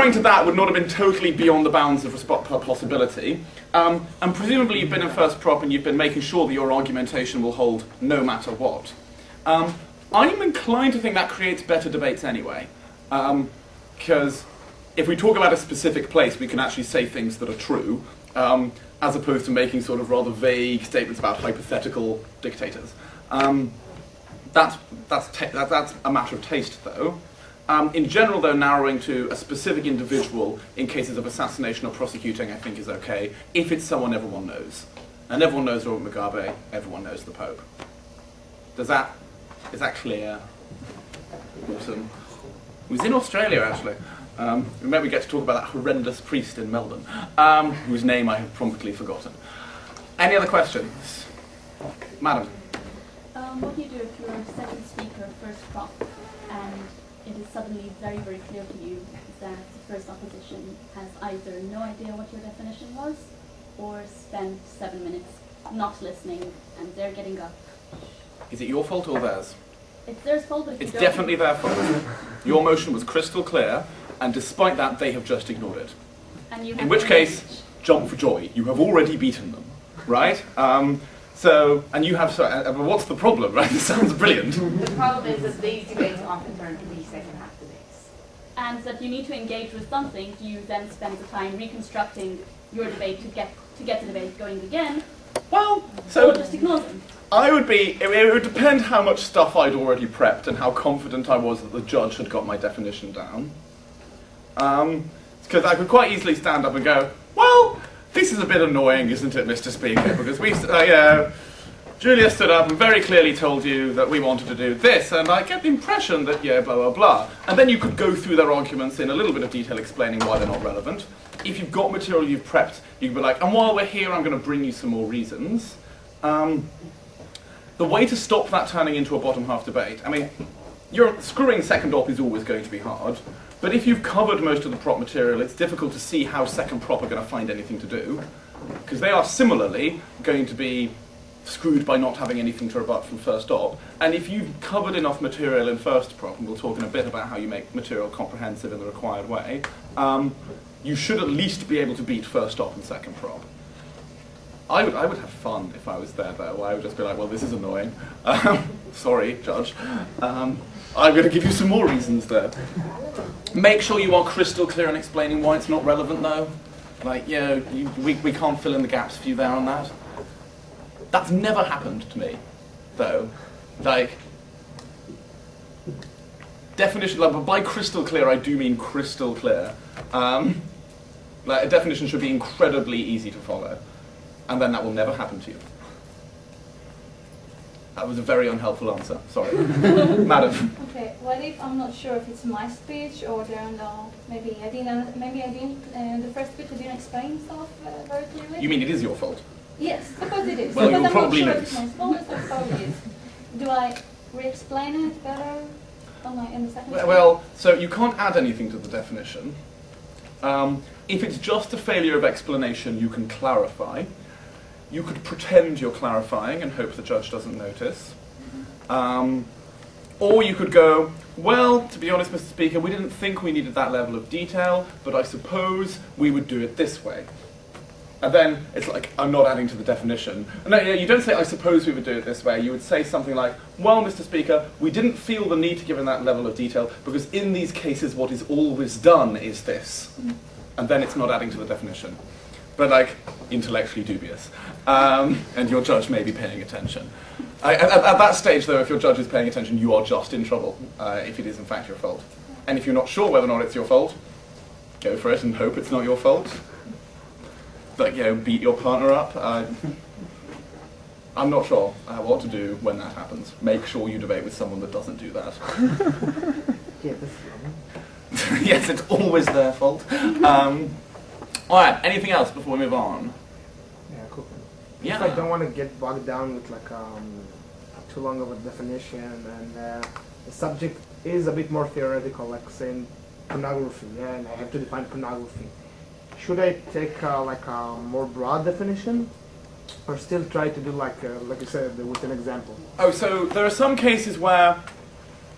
replying to that would not have been totally beyond the bounds of possibility. And presumably you've been in first prop and you've been making sure that your argumentation will hold no matter what. I'm inclined to think that creates better debates anyway. Because if we talk about a specific place, we can actually say things that are true, as opposed to making sort of rather vague statements about hypothetical dictators. That's a matter of taste, though. In general, though, narrowing to a specific individual in cases of assassination or prosecuting, I think, is okay, if it's someone everyone knows. And everyone knows Robert Mugabe, everyone knows the Pope. Is that clear? Awesome. He was in Australia, actually. Maybe we get to talk about that horrendous priest in Melbourne, whose name I have promptly forgotten. Any other questions? Madam? What do you do if you're a second speaker, first prop, and it is suddenly very, very clear to you that the first opposition has either no idea what your definition was, or spent 7 minutes not listening, and they're getting up? Is it your fault or theirs? It's their fault, but if It's you don't, definitely their fault. Your motion was crystal clear, and despite that, they have just ignored it. and you In have which to case, engage. jump for joy. You have already beaten them, right? And you have, what's the problem, right? This sounds brilliant. The problem is that these debates often turn to be second half debates. and that you need to engage with something, do you then spend the time reconstructing your debate to get the debate going again, Well, or so just ignore them? it would depend how much stuff I'd already prepped and how confident I was that the judge had got my definition down. Because I could quite easily stand up and go, well, this is a bit annoying, isn't it, Mr. Speaker? Because Julia stood up and very clearly told you that we wanted to do this, and I get the impression that, blah, blah, blah. And then you could go through their arguments in a little bit of detail explaining why they're not relevant. If you've got material you've prepped, you can be like, and while we're here, I'm going to bring you some more reasons. The way to stop that turning into a bottom half debate, I mean, screwing second op is always going to be hard, but if you've covered most of the prop material, it's difficult to see how second prop are going to find anything to do, because they are similarly going to be screwed by not having anything to rebut from first op. And if you've covered enough material in first prop, and we'll talk in a bit about how you make material comprehensive in the required way, you should at least be able to beat first op and second prop. I would have fun if I was there, though. I would just be like, well, this is annoying. Sorry, Judge. I'm going to give you some more reasons, though. Make sure you are crystal clear in explaining why it's not relevant, though. Like, we can't fill in the gaps for you there on that. That's never happened to me, though. Like, definition, like, by crystal clear, I do mean crystal clear. Like, a definition should be incredibly easy to follow. And then that will never happen to you. That was a very unhelpful answer. Sorry. Madam. Okay, what if I'm not sure if it's my speech or maybe I didn't, the first speech I didn't explain stuff very clearly? You mean it is your fault? Yes, because it is. Well, because you'll I'm probably not sure lose. if it's my fault, so it probably is. Do I re-explain it better in the second speech? Well, so you can't add anything to the definition. If it's just a failure of explanation, you can clarify. You could pretend you're clarifying and hope the judge doesn't notice. Or you could go, well, to be honest, Mr. Speaker, we didn't think we needed that level of detail, but I suppose we would do it this way. And then it's like, I'm not adding to the definition. No, you don't say, I suppose we would do it this way. You would say something like, well, Mr. Speaker, we didn't feel the need to give in that level of detail because in these cases what is always done is this. And then it's not adding to the definition. But like, intellectually dubious. And your judge may be paying attention. At that stage, though, if your judge is paying attention, you are just in trouble, if it is in fact your fault. And if you're not sure whether or not it's your fault, go for it and hope it's not your fault. Like, beat your partner up. I'm not sure what to do when that happens. Make sure you debate with someone that doesn't do that. Yes, it's always their fault. Alright, anything else before we move on? Yeah, cool. Yeah. If I don't want to get bogged down with like too long of a definition and the subject is a bit more theoretical, like saying pornography, and I have to define pornography. Should I take like a more broad definition, or still try to do like you said with an example? Oh, so there are some cases where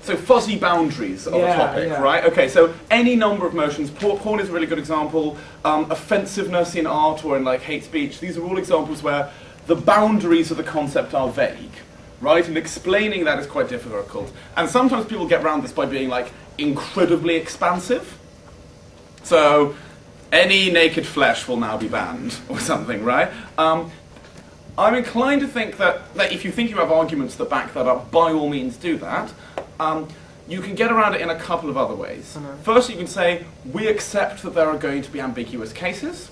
So fuzzy boundaries of a Yeah, topic, yeah. right? Okay, so any number of motions. Porn is a really good example. Offensiveness in art or in like hate speech. These are all examples where the boundaries of the concept are vague, right? And explaining that is quite difficult. And sometimes people get around this by being like incredibly expansive. So any naked flesh will now be banned or something, right? I'm inclined to think that if you think you have arguments that back that up, by all means do that. You can get around it in a couple of other ways. First, you can say, we accept that there are going to be ambiguous cases.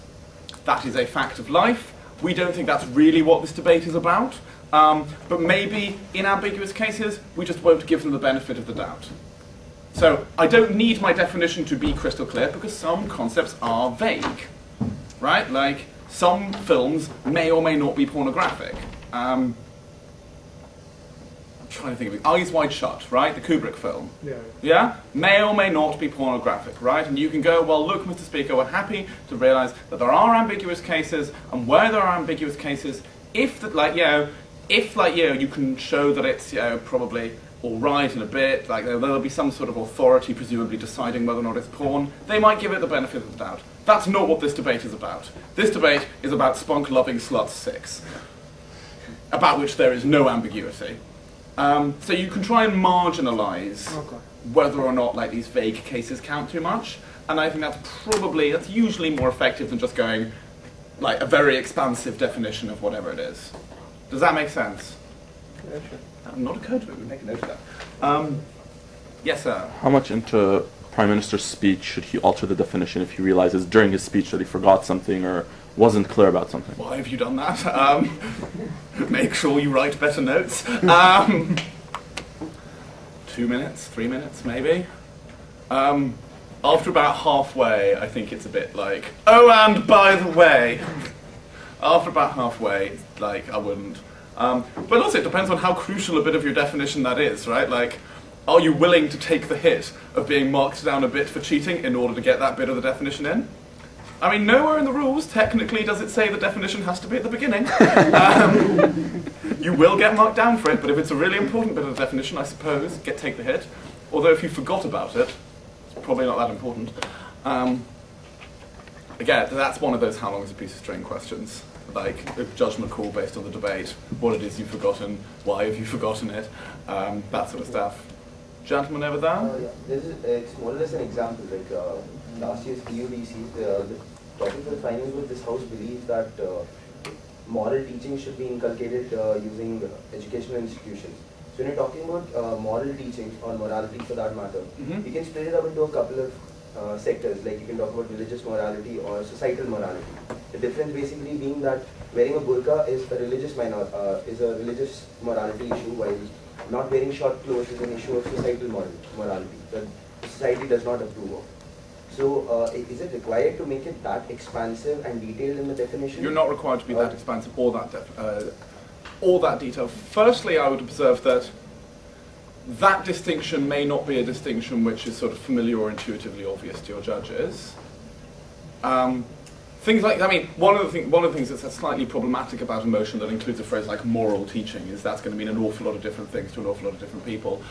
That is a fact of life. We don't think that's really what this debate is about. But maybe in ambiguous cases, we just won't give them the benefit of the doubt. So I don't need my definition to be crystal clear because some concepts are vague, right? Like some films may or may not be pornographic. I'm trying to think of it. Eyes Wide Shut, right? The Kubrick film. Yeah. Yeah? May or may not be pornographic, right? And you can go, well, look, Mr. Speaker, we're happy to realize that there are ambiguous cases, and where there are ambiguous cases, if you can show that it's, probably all right in a bit, like there'll be some sort of authority presumably deciding whether or not it's porn, they might give it the benefit of the doubt. That's not what this debate is about. This debate is about spunk-loving sluts 6, about which there is no ambiguity. So you can try and marginalize whether or not like these vague cases count too much, and I think that's usually more effective than just going like a very expansive definition of whatever it is. Does that make sense? Yeah, sure. Not a code word, we make a note of that. Yes, sir. How much into Prime Minister's speech should he alter the definition if he realizes during his speech that he forgot something or wasn't clear about something? Why have you done that? Make sure you write better notes. 2 minutes, 3 minutes, maybe. After about halfway, I think it's a bit like, oh, and by the way. After about halfway, like, I wouldn't. But also, it depends on how crucial a bit of your definition that is, right? Like, are you willing to take the hit of being marked down a bit for cheating in order to get that bit of the definition in? I mean, nowhere in the rules, technically, does it say the definition has to be at the beginning. You will get marked down for it, but if it's a really important bit of the definition, I suppose, take the hit. Although if you forgot about it, it's probably not that important. Again, that's one of those how long is a piece of string questions. Like a judgment call based on the debate, what it is you've forgotten, why have you forgotten it, that sort of stuff. Gentleman over there? Yeah. It's more or less an example. Like last year's EUDC, the topic for the finals was this House believes that moral teaching should be inculcated using educational institutions. So when you're talking about moral teaching or morality for that matter, you can split it up into a couple of sectors. Like you can talk about religious morality or societal morality. The difference basically being that wearing a burqa is a religious morality issue, while not wearing short clothes is an issue of societal morality that society does not approve of. So is it required to make it that expansive and detailed in the definition? You're not required to be that expansive or that detailed. Firstly, I would observe that that distinction may not be a distinction which is sort of familiar or intuitively obvious to your judges. Things like, I mean, one of the things that's slightly problematic about a motion that includes a phrase like moral teaching is that's going to mean an awful lot of different things to an awful lot of different people.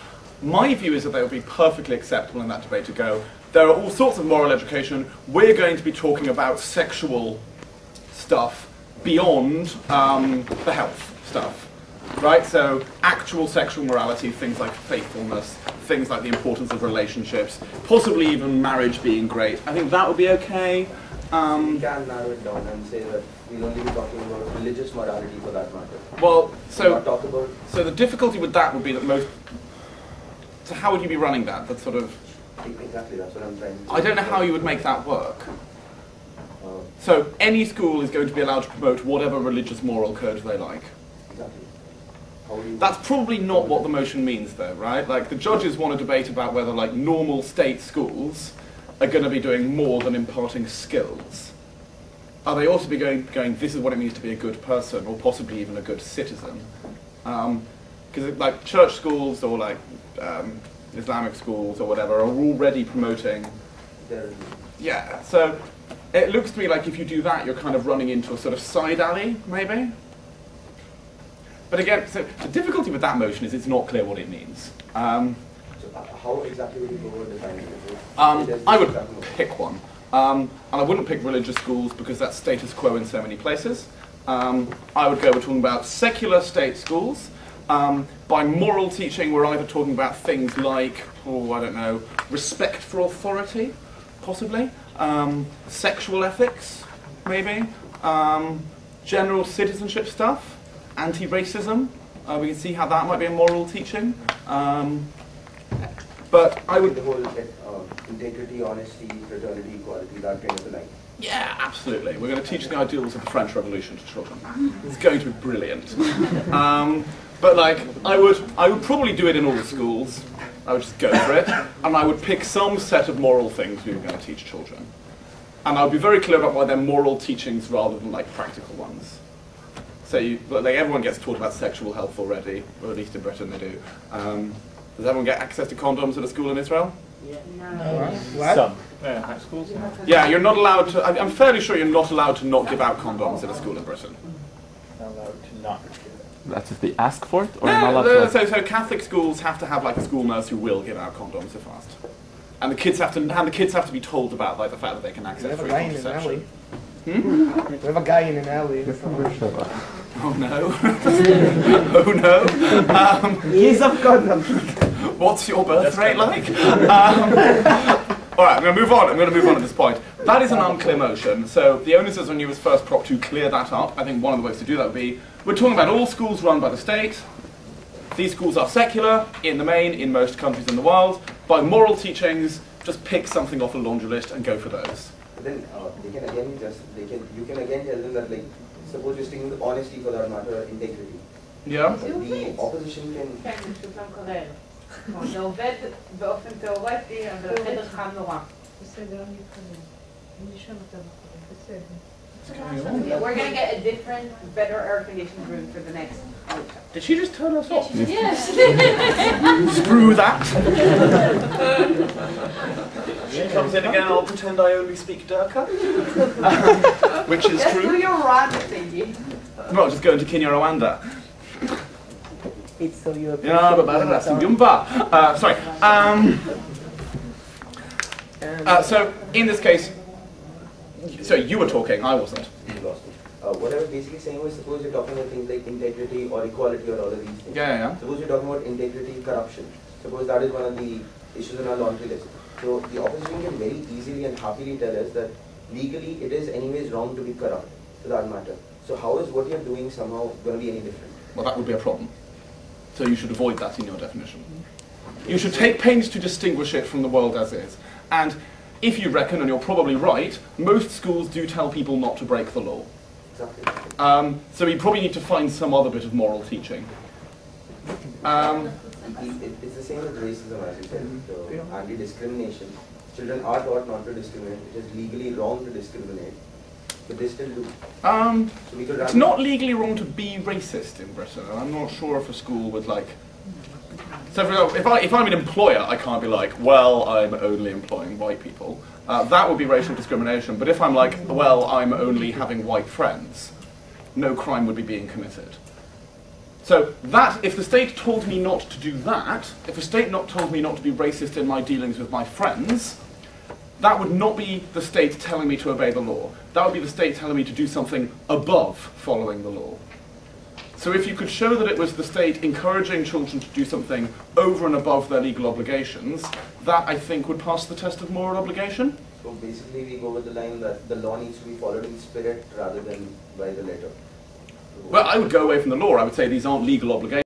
My view is that they would be perfectly acceptable in that debate to go, there are all sorts of moral education, we're going to be talking about sexual stuff beyond the health stuff, right? So actual sexual morality, things like faithfulness, things like the importance of relationships, possibly even marriage being great. I think that would be okay. We can narrow it down and say that we'll only be talking about religious morality for that matter. Well, Not talk about. So the difficulty with that would be that so how would you be running that? That sort of. Exactly, that's what I'm trying to say. I don't know how you would make that work. So any school is going to be allowed to promote whatever religious moral code they like. Exactly. How do you? That's probably not what the motion means, though, right? Like the judges want to debate about whether, like, normal state schools are going to be doing more than imparting skills. Are they also be going, this is what it means to be a good person, or possibly even a good citizen? Because like church schools or like Islamic schools or whatever are already promoting. Yeah, so it looks to me like if you do that, you're kind of running into a sort of side alley, maybe. But again, so the difficulty with that motion is it's not clear what it means. So So how exactly would you go about defining it? I would pick one. And I wouldn't pick religious schools because that's status quo in so many places. I would go, we're talking about secular state schools. By moral teaching, we're either talking about things like, I don't know, respect for authority, possibly, sexual ethics, maybe, general citizenship stuff, anti-racism. We can see how that might be a moral teaching. But I would... The whole integrity, honesty, fraternity, equality, that kind of a line. Yeah, absolutely. We're going to teach the ideals of the French Revolution to children. It's going to be brilliant. But like, I would probably do it in all the schools. I would just go for it, and I would pick some set of moral things we were going to teach children. And I would be very clear about why they're moral teachings rather than like practical ones. So everyone gets taught about sexual health already, or at least in Britain they do. Does everyone get access to condoms at a school in Israel? What? Some. High schools? Yeah, you're not allowed to, I'm fairly sure you're not allowed to not give out condoms at a school in Britain. Not allowed to not give it. That's if they ask for it, or not allowed to? So Catholic schools have to have like a school nurse who will give out condoms if asked. And the kids have to be told about like the fact that they can We access have a free guy in an alley. contraception. We have a guy in an alley. Oh no. Oh no. He's of condoms. What's your birth rate like? Alright, I'm going to move on. I'm going to move on at this point. That is an unclear motion, so the onus is on you as first prop to clear that up. I think one of the ways to do that would be, we're talking about all schools run by the state. These schools are secular, in the main, in most countries in the world. By moral teachings, just pick something off a laundry list and go for those. But then you can again tell them that, like, suppose you're sticking with honesty for that matter, integrity. Yeah? The opposition can... זה עובד באופן תיאורטי, אבל החדר חם נורא. Yeah, we're going to get a different, better air-conditioned room for the next workshop. Did she just turn us off? Yes. Screw that! She comes in again, I'll pretend I only speak Durka. Which is Just do true. your run thingy. Well, just go into Kenya Rwanda. It's so you Sorry. So, in this case, so you were talking, I wasn't. You lost me. What I was basically saying was, suppose you're talking about things like integrity or equality or all of these things. Yeah. Suppose you're talking about integrity, corruption. Suppose that is one of the issues in our laundry list. So the opposition can very easily and happily tell us that legally it is anyways wrong to be corrupt, for that matter. So how is what you're doing somehow going to be any different? Well, that would be a problem. So you should avoid that in your definition. You should take pains to distinguish it from the world as is. And if you reckon, and you're probably right, most schools do tell people not to break the law. Exactly. So we probably need to find some other bit of moral teaching. It's the same with racism, as you said, the anti-discrimination. Children are taught not to discriminate. It is legally wrong to discriminate, but they still do. So we could It's not legally wrong to be racist in Britain, and I'm not sure if a school would like... So for example, if I'm an employer, I can't be like, well, I'm only employing white people. That would be racial discrimination, but if I'm like, well, I'm only having white friends, no crime would be being committed. So that, if the state told me not to do that, if the state not told me not to be racist in my dealings with my friends, that would not be the state telling me to obey the law. That would be the state telling me to do something above following the law. So if you could show that it was the state encouraging children to do something over and above their legal obligations, that I think would pass the test of moral obligation. So basically we go with the line that the law needs to be followed in spirit rather than by the letter. Well, I would go away from the law. I would say these aren't legal obligations.